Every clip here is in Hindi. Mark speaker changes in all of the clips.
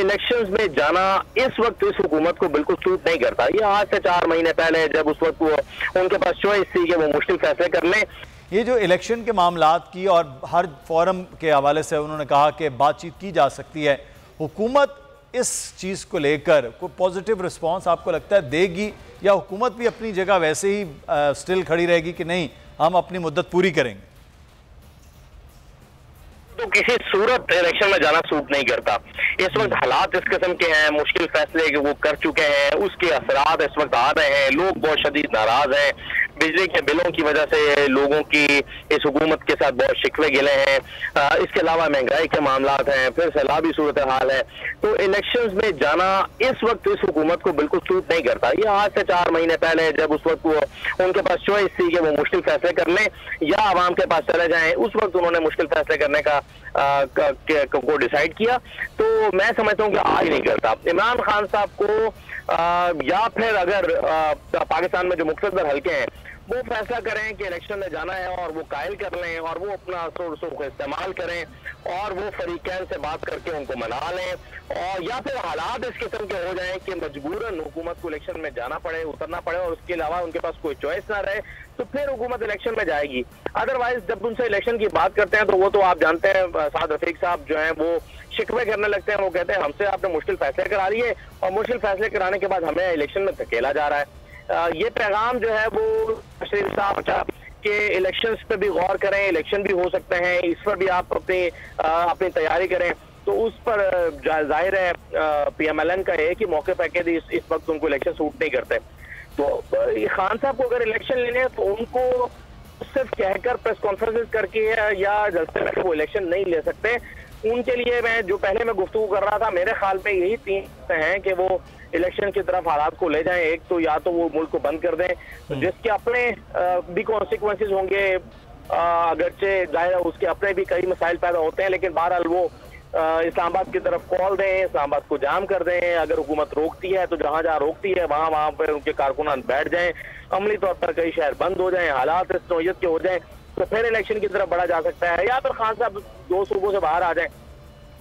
Speaker 1: इलेक्शंस में जाना इस वक्त इस हुकूमत को बिल्कुल सूट नहीं करता। ये आज से 4 महीने पहले जब उस वक्त वो उनके पास चॉइस थी कि वो मुश्किल फैसले कर लें।
Speaker 2: ये जो इलेक्शन के मामलात की और हर फोरम के हवाले से उन्होंने कहा कि बातचीत की जा सकती है, हुकूमत इस चीज़ को लेकर कोई पॉजिटिव रिस्पांस आपको लगता है देगी, या हुकूमत भी अपनी जगह वैसे ही स्टिल खड़ी रहेगी कि नहीं हम अपनी मुद्दत पूरी करेंगे?
Speaker 1: तो किसी सूरत इलेक्शन में जाना सूट नहीं करता। इस वक्त हालात इस किस्म के हैं, मुश्किल फैसले वो कर चुके हैं, उसके असरात इस वक्त आ रहे हैं, लोग बहुत शदीद नाराज हैं, बिजली के बिलों की वजह से लोगों की इस हुकूमत के साथ बहुत शिकवे गिले हैं, इसके अलावा महंगाई के मामलात हैं, फिर सैलाबी सूरत हाल है। तो इलेक्शंस में जाना इस वक्त इस हुकूमत को बिल्कुल सूट नहीं करता। ये आज से 4 महीने पहले जब उस वक्त वो उनके पास चॉइस थी कि वो मुश्किल फैसले कर लें या आवाम के पास चले जाएं, उस वक्त उन्होंने मुश्किल फैसले करने को डिसाइड किया। तो मैं समझता हूँ कि आज नहीं करता। इमरान खान साहब को या फिर अगर पाकिस्तान में जो मुख्तलिफ हल्के हैं वो फैसला करें कि इलेक्शन में जाना है और वो कायल कर लें और वो अपना सोर्सों का इस्तेमाल करें और वो फरीकैन से बात करके उनको मना लें, और या फिर हालात इस किस्म के हो जाएं कि मजबूरन हुकूमत को इलेक्शन में जाना पड़े, उतरना पड़े और उसके अलावा उनके पास कोई चॉइस ना रहे, तो फिर हुकूमत इलेक्शन में जाएगी। अदरवाइज जब उनसे इलेक्शन की बात करते हैं तो वो तो आप जानते हैं साद रफीक साहब जो हैं वो शिकवे करने लगते हैं। वो कहते हैं हमसे आपने मुश्किल फैसले करा लिए और मुश्किल फैसले कराने के बाद हमें इलेक्शन में धकेला जा रहा है। ये पैगाम जो है वो शरीफ साहब के इलेक्शंस पे भी गौर करें, इलेक्शन भी हो सकते हैं, इस पर भी आप अपनी तैयारी करें। तो उस पर जाहिर है PMLN का है कि मौके पर कहते इस वक्त उनको इलेक्शन सूट नहीं करते। तो खान साहब को अगर इलेक्शन लेने हैं तो उनको सिर्फ कहकर प्रेस कॉन्फ्रेंस करके या जलसे में वो इलेक्शन नहीं ले सकते। उनके लिए मैं जो पहले मैं गुफ्तगू कर रहा था, मेरे ख्याल पे यही 3 हैं कि वो इलेक्शन की तरफ हालात को ले जाएं। एक तो या तो वो मुल्क को बंद कर दें जिसके अपने भी कॉन्सिक्वेंसेज होंगे, अगरचे जाहिर है उसके अपने भी कई मसाइल पैदा होते हैं, लेकिन बहरहाल वो इस्लामाबाद की तरफ कॉल दें, इस्लामाबाद को जाम कर दें। अगर हुकूमत रोकती है तो जहाँ जहाँ रोकती है वहाँ पर उनके कारकुनान बैठ जाएं, अमली तौर पर कई शहर बंद हो जाएं, हालात इस नौयत के हो जाएं, तो फिर इलेक्शन की तरफ बढ़ा जा सकता है। या फिर खान साहब 2 सूबों से बाहर आ जाएं,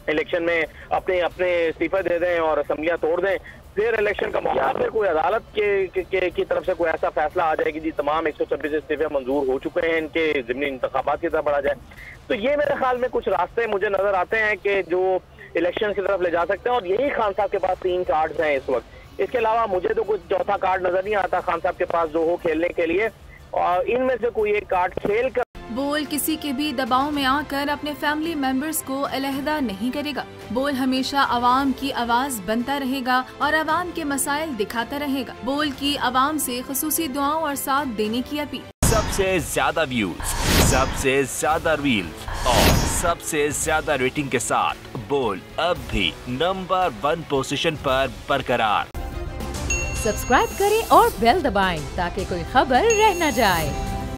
Speaker 1: इलेक्शन में अपने इस्तीफे दे दें और असम्बलियां तोड़ दें, फिर इलेक्शन का या फिर कोई अदालत की तरफ से कोई ऐसा फैसला आ जाए कि जी तमाम 126 इस्तीफे मंजूर हो चुके हैं, इनके ज़िमनी इंतखाबात की तरफ बढ़ा जाए। तो ये मेरे ख्याल में कुछ रास्ते मुझे नजर आते हैं कि जो इलेक्शन की तरफ ले जा सकते हैं, और यही खान साहब के पास 3 कार्ड्स हैं इस वक्त। इसके अलावा मुझे तो कुछ चौथा कार्ड नजर नहीं आता खान साहब के पास जो हो खेलने के लिए, और इनमें से कोई एक कार्ड खेल कर
Speaker 3: बोल किसी के भी दबाव में आकर अपने फैमिली मेंबर्स को अलहदा नहीं करेगा। बोल हमेशा आवाम की आवाज बनता रहेगा और आवाम के मसाइल दिखाता रहेगा। बोल की आवाम से खुसूसी दुआओं और साथ देने की अपील।
Speaker 4: सबसे ज्यादा व्यूज, सबसे ज्यादा रील्स और सबसे ज्यादा रेटिंग के साथ बोल अब भी नंबर 1 पोजीशन पर बरकरार।
Speaker 5: सब्सक्राइब करें और बेल दबाएं ताकि कोई खबर रह न जाए।